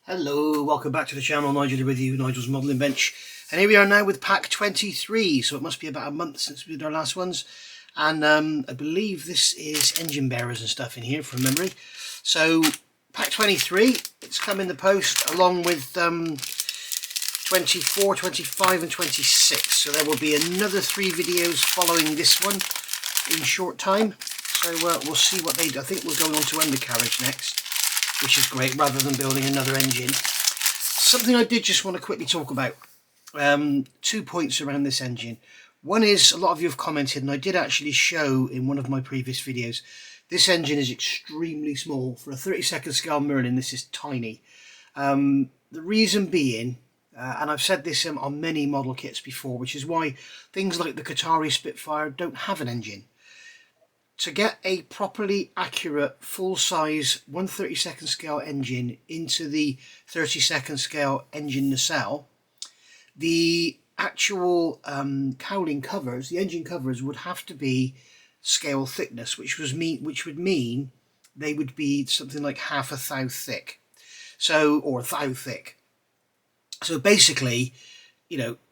Hello, welcome back to the channel. Nigel with you, Nigel's Modelling Bench. And here we are now with pack 23, so it must be about a month since we did our last ones. And I believe this is engine bearers and stuff in here from memory. So pack 23, it's come in the post along with 24, 25 and 26. So there will be another 3 videos following this one in short time. So we'll see what they do. I think we're going on to undercarriage next, which is great, rather than building another engine. Something I did just want to quickly talk about. 2 points around this engine. One is, a lot of you have commented, and I did actually show in one of my previous videos, this engine is extremely small. For a 32nd scale Merlin, this is tiny. The reason being, and I've said this on many model kits before, which is why things like the Qatari Spitfire don't have an engine. To get a properly accurate full-size 1/32nd scale engine into the 32nd scale engine nacelle, the actual cowling covers, the engine covers, would have to be scale thickness, which would mean they would be something like half a thou thick, or a thou thick. So basically,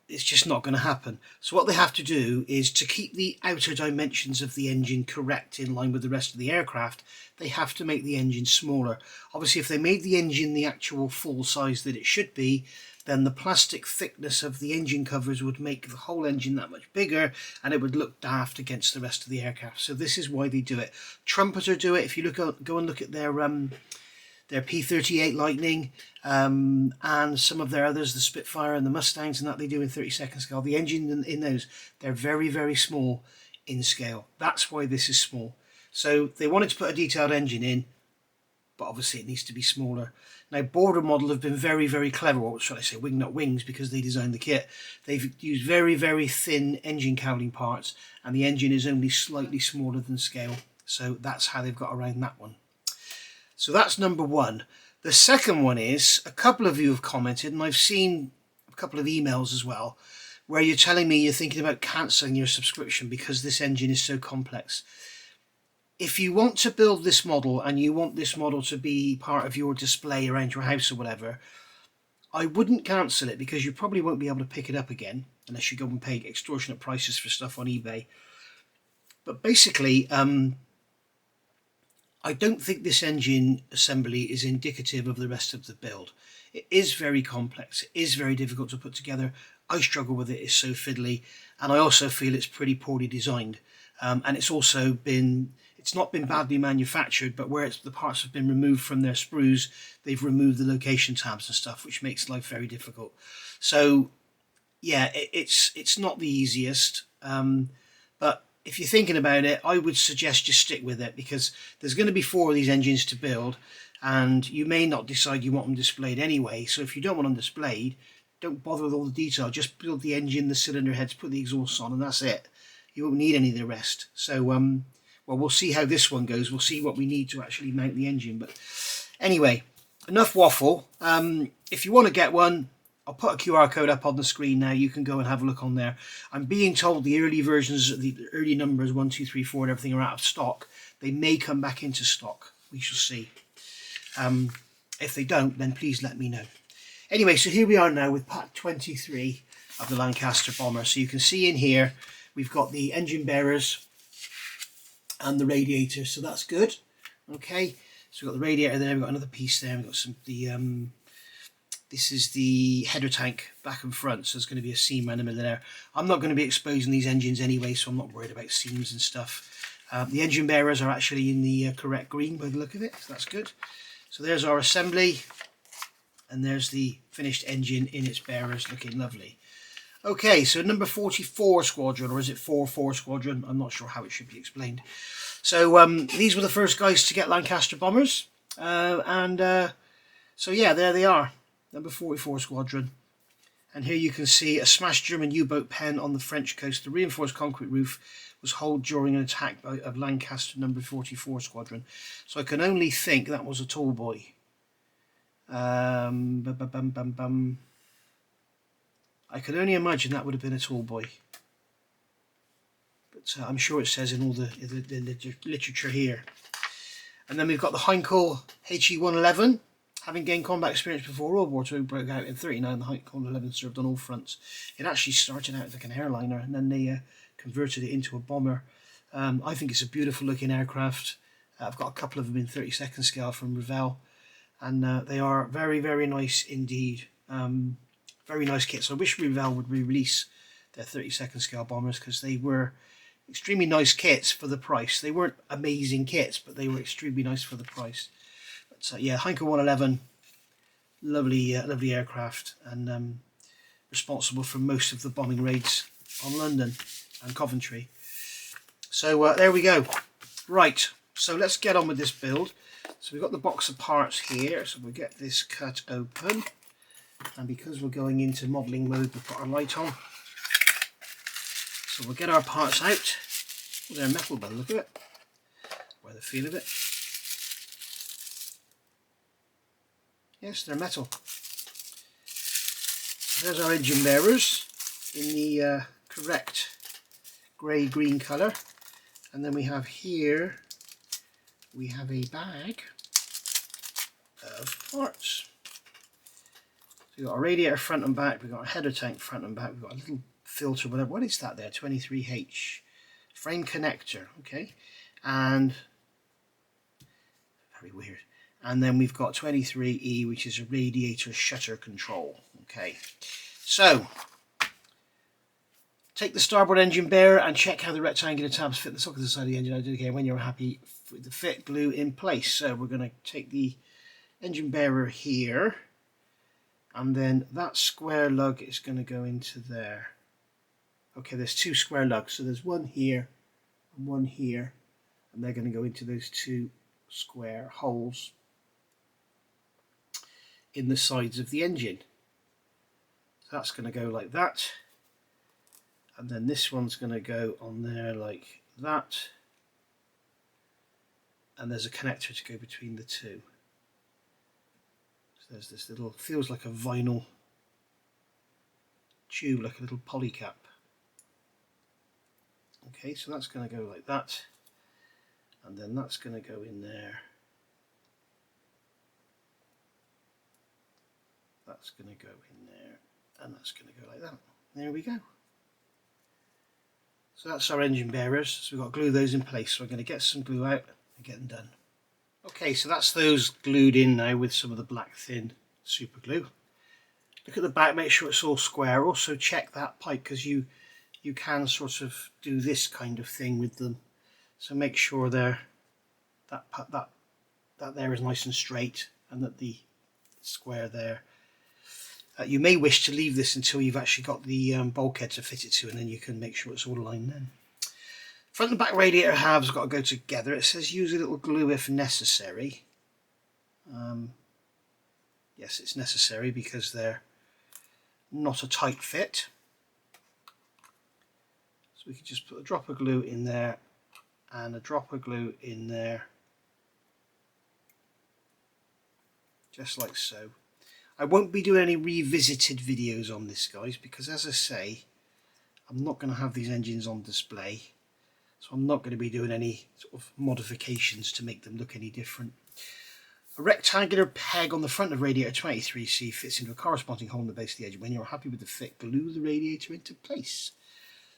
it's just not going to happen. So what they have to do is, to keep the outer dimensions of the engine correct in line with the rest of the aircraft, they have to make the engine smaller. Obviously, if they made the engine the actual full size that it should be, then the plastic thickness of the engine covers would make the whole engine that much bigger, and it would look daft against the rest of the aircraft. So this is why they do it. Trumpeter do it. If you go and look at their P-38 Lightning and some of their others, the Spitfire and the Mustangs and that, they do in 32nd scale. The engine in those, they're very, very small in scale. That's why this is small. So they wanted to put a detailed engine in, but obviously it needs to be smaller. Now, Border Model have been very, very clever, or should I say wing nut wings, because they designed the kit. They've used very, very thin engine cowling parts, and the engine is only slightly smaller than scale. So that's how they've got around that one. So that's number one. The second one is, a couple of you have commented, and I've seen a couple of emails as well, where you're telling me you're thinking about cancelling your subscription because this engine is so complex. If you want to build this model, and you want this model to be part of your display around your house or whatever, I wouldn't cancel it, because you probably won't be able to pick it up again unless you go and pay extortionate prices for stuff on eBay. But basically, I don't think this engine assembly is indicative of the rest of the build. It is very complex. It is very difficult to put together. I struggle with it. It's so fiddly, and I also feel it's pretty poorly designed. And it's also it's not been badly manufactured, but where the parts have been removed from their sprues, they've removed the location tabs and stuff, which makes life very difficult. So yeah, it's not the easiest, but if you're thinking about it, I would suggest just stick with it, because there's going to be 4 of these engines to build, and you may not decide you want them displayed anyway. So if you don't want them displayed, don't bother with all the detail. Just build the engine, the cylinder heads, put the exhausts on, and that's it. You won't need any of the rest. So, well, we'll see how this one goes. We'll see what we need to actually mount the engine. But anyway, enough waffle. If you want to get one, I'll put a QR code up on the screen now. You can go and have a look on there. I'm being told the early versions, the early numbers 1, 2, 3, 4 and everything are out of stock. They may come back into stock. We shall see. If they don't, then please let me know. Anyway, so here we are now with pack 23 of the Lancaster bomber. So you can see in here, we've got the engine bearers and the radiator. So that's good. Okay. So we've got the radiator there. We've got another piece there. We've got this is the header tank back and front, so there's going to be a seam around the middle there. I'm not going to be exposing these engines anyway, so I'm not worried about seams and stuff. The engine bearers are actually in the correct green by the look of it, so that's good. So there's our assembly, and there's the finished engine in its bearers, looking lovely. Okay, so number 44 squadron, or is it 44 squadron? I'm not sure how it should be explained. So these were the first guys to get Lancaster bombers, so yeah, there they are. Number 44 squadron, and here you can see a smashed German U-boat pen on the French coast. The reinforced concrete roof was holed during an attack of Lancaster number 44 squadron. So I can only think that was a tall boy. I can only imagine that would have been a tall boy, but I'm sure it says in all the literature here. And then we've got the Heinkel HE111. Having gained combat experience before World War II broke out in 39, the Hachette 11 served on all fronts. It actually started out like an airliner, and then they converted it into a bomber. I think it's a beautiful looking aircraft. I've got a couple of them in 32nd scale from Revell, and they are very, very nice indeed. Very nice kits. I wish Revell would re-release their 32nd scale bombers, because they were extremely nice kits for the price. They weren't amazing kits, but they were extremely nice for the price. But yeah, Heinkel 111, lovely, lovely aircraft, and responsible for most of the bombing raids on London and Coventry. So there we go. Right, so let's get on with this build. So we've got the box of parts here, so we'll get this cut open, and because we're going into modelling mode, we'll put our light on. So we'll get our parts out. Oh, they're metal by the look of it, by the feel of it. Yes, they're metal. So there's our engine bearers in the correct grey-green colour. And then we have here, we have a bag of parts. So we've got a radiator front and back, we've got a header tank front and back, we've got a little filter, whatever. What is that there? 23H. Frame connector, okay. And, very weird. And then we've got 23E, which is a radiator shutter control, okay. So, take the starboard engine bearer and check how the rectangular tabs fit the sockets inside the engine. I do again when you're happy with the fit, glue in place. So we're going to take the engine bearer here, and then that square lug is going to go into there. Okay, there's two square lugs, so there's one here and one here, and they're going to go into those two square holes in the sides of the engine. So that's going to go like that. And then this one's going to go on there like that. And there's a connector to go between the two. So there's this little, feels like a vinyl tube, like a little poly cap. Okay, so that's going to go like that. And then that's going to go in there. That's going to go in there. And that's going to go like that. There we go. So that's our engine bearers, so we've got to glue those in place. So I'm going to get some glue out and get them done. Okay, so that's those glued in now with some of the black thin super glue. Look at the back, make sure it's all square. Also check that pipe, because you can sort of do this kind of thing with them. So make sure that there is nice and straight, and that the square there. You may wish to leave this until you've actually got the bulkhead to fit it to, and then you can make sure it's all aligned then. Front and back radiator halves have got to go together. It says use a little glue if necessary. Yes, it's necessary because they're not a tight fit. So we can just put a drop of glue in there and a drop of glue in there, just like so. I won't be doing any revisited videos on this, guys, because as I say, I'm not going to have these engines on display, so I'm not going to be doing any sort of modifications to make them look any different. A rectangular peg on the front of radiator 23C fits into a corresponding hole in the base of the engine. When you're happy with the fit, glue the radiator into place.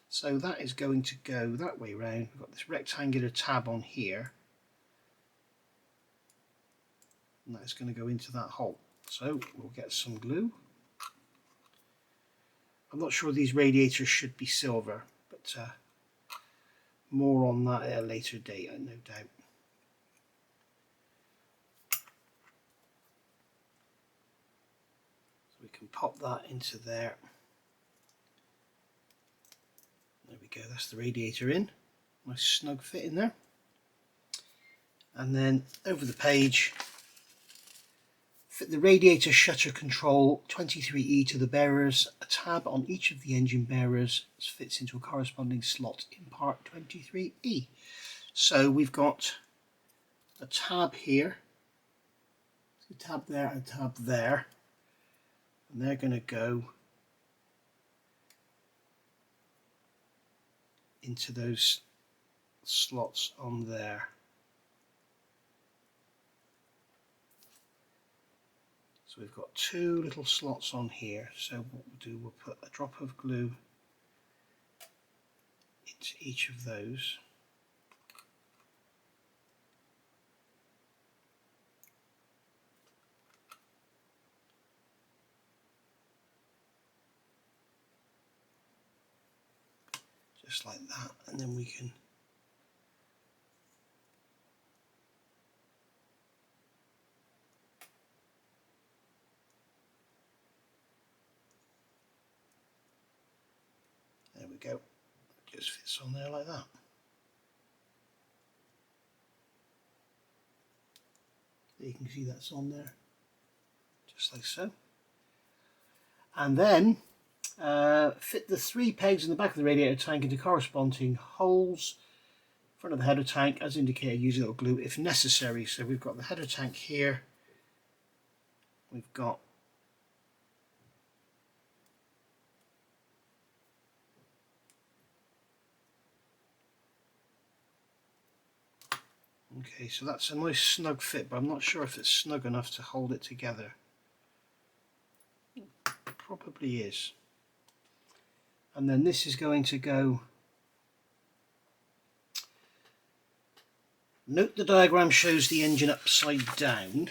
So that is going to go that way round. We've got this rectangular tab on here, and that is going to go into that hole. So we'll get some glue. I'm not sure these radiators should be silver, but more on that at a later date, no doubt. So we can pop that into there. There we go, that's the radiator in. Nice snug fit in there. And then over the page, fit the radiator shutter control 23E to the bearers. A tab on each of the engine bearers fits into a corresponding slot in part 23E. So we've got a tab here, a tab there and a tab there, and they're going to go into those slots on there. So we've got two little slots on here, so what we'll do, we'll put a drop of glue into each of those. Just like that, and then we can there we go, it just fits on there like that. You can see that's on there, just like so. And then fit the 3 pegs in the back of the radiator tank into corresponding holes in front of the header tank, as indicated, using a little glue if necessary. So we've got the header tank here, we've got okay, so that's a nice snug fit, but I'm not sure if it's snug enough to hold it together. It probably is. And then this is going to go, note the diagram shows the engine upside down.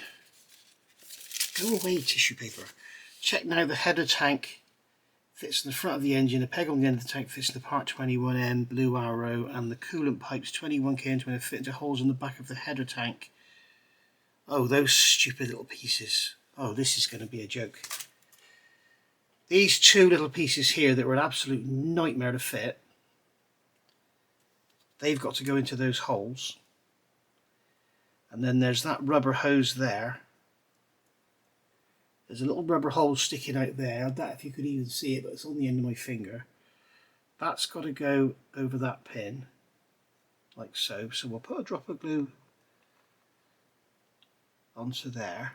Go away, tissue paper. Check now the header tank fits in the front of the engine, a peg on the end of the tank fits in the part 21M blue Avro, and the coolant pipes 21K and 20 fit into holes in the back of the header tank. Oh, those stupid little pieces. Oh, this is going to be a joke. These two little pieces here that were an absolute nightmare to fit, they've got to go into those holes. And then there's that rubber hose there. There's a little rubber hole sticking out there. I doubt if you could even see it, but it's on the end of my finger. That's got to go over that pin, like so. So we'll put a drop of glue onto there.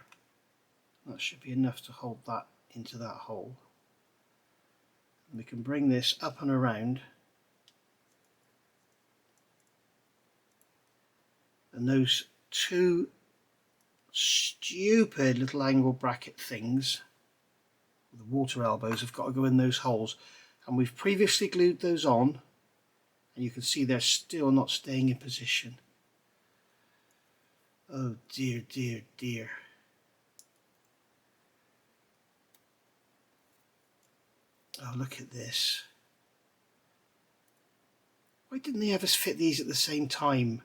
That should be enough to hold that into that hole. And we can bring this up and around. And those two stupid little angle bracket things, the water elbows, have got to go in those holes, and we've previously glued those on, and you can see they're still not staying in position. Oh dear, dear, dear. Oh, look at this. Why didn't they have us fit these at the same time?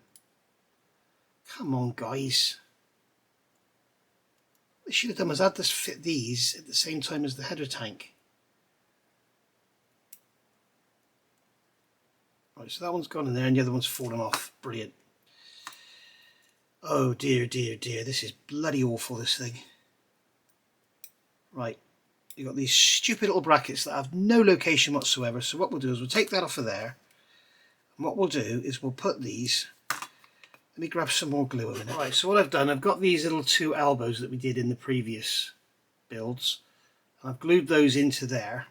Come on, guys. What they should have done was had us fit these at the same time as the header tank. Right, so that one's gone in there and the other one's fallen off. Brilliant. Oh dear, dear, dear. This is bloody awful, this thing. Right, you've got these stupid little brackets that have no location whatsoever. So what we'll do is we'll take that off of there. And what we'll do is we'll put these... Let me grab some more glue in a minute. Right, so what I've done, I've got these little two elbows that we did in the previous builds. I've glued those into there.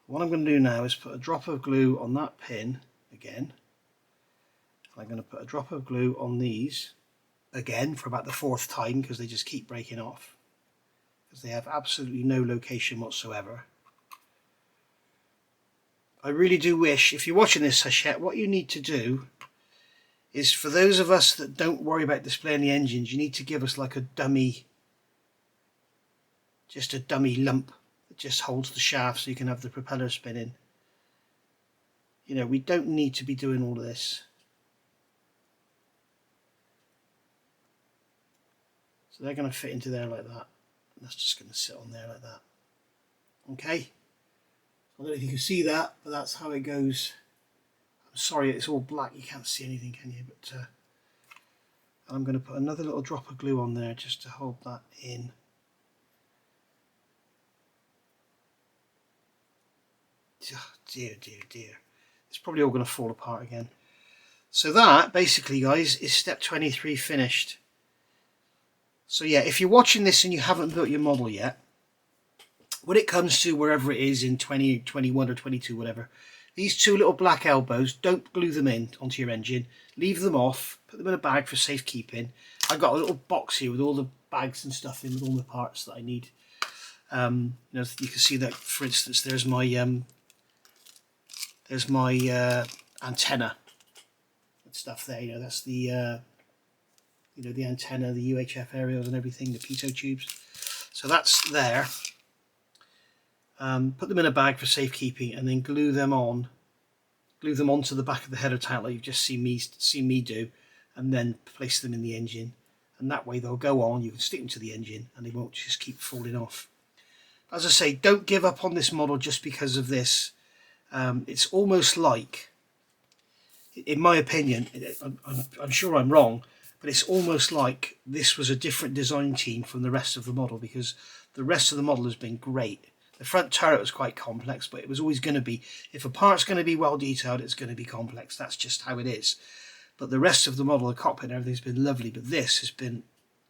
What I'm going to do now is put a drop of glue on that pin again. I'm going to put a drop of glue on these again for about the 4th time, because they just keep breaking off. Because they have absolutely no location whatsoever. I really do wish, if you're watching this, Hachette, what you need to do is, for those of us that don't worry about displaying the engines, you need to give us like a dummy, just a dummy lump that just holds the shaft so you can have the propeller spinning. You know, we don't need to be doing all of this. So they're going to fit into there like that. And that's just going to sit on there like that. Okay? I don't know if you can see that, but that's how it goes. Sorry, it's all black, you can't see anything, can you? But I'm going to put another little drop of glue on there just to hold that in. Oh, dear, dear, dear. It's probably all going to fall apart again. So that, basically, guys, is step 23 finished. So yeah, if you're watching this and you haven't built your model yet, when it comes to wherever it is in 2021 or 22, whatever, these two little black elbows, don't glue them in onto your engine. Leave them off, put them in a bag for safekeeping. I've got a little box here with all the bags and stuff in with all the parts that I need. You know, you can see that, for instance, there's my antenna and stuff there. You know, that's the you know, the antenna, the UHF aerials and everything, the pitot tubes. So that's there. Put them in a bag for safekeeping, and then glue them onto the back of the header tank like you've just seen me do, and then place them in the engine, and that way they'll go on. You can stick them to the engine and they won't just keep falling off. As I say, don't give up on this model just because of this. It's almost like, in my opinion, I'm sure I'm wrong, but it's almost like this was a different design team from the rest of the model, because the rest of the model has been great. The front turret was quite complex, but it was always going to be, if a part's going to be well detailed, it's going to be complex. That's just how it is. But the rest of the model, the cockpit and everything's been lovely, but this has been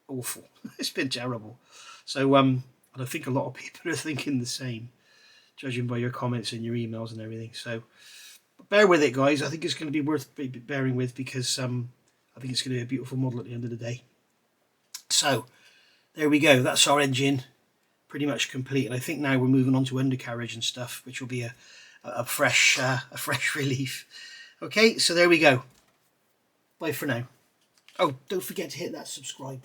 awful. It's been terrible. So and I think a lot of people are thinking the same, judging by your comments and your emails and everything. So bear with it, guys. I think it's going to be worth bearing with, because I think it's going to be a beautiful model at the end of the day. So there we go. That's our engine pretty much complete. And I think now we're moving on to undercarriage and stuff, which will be a fresh relief. Okay, so there we go. Bye for now. Oh, don't forget to hit that subscribe.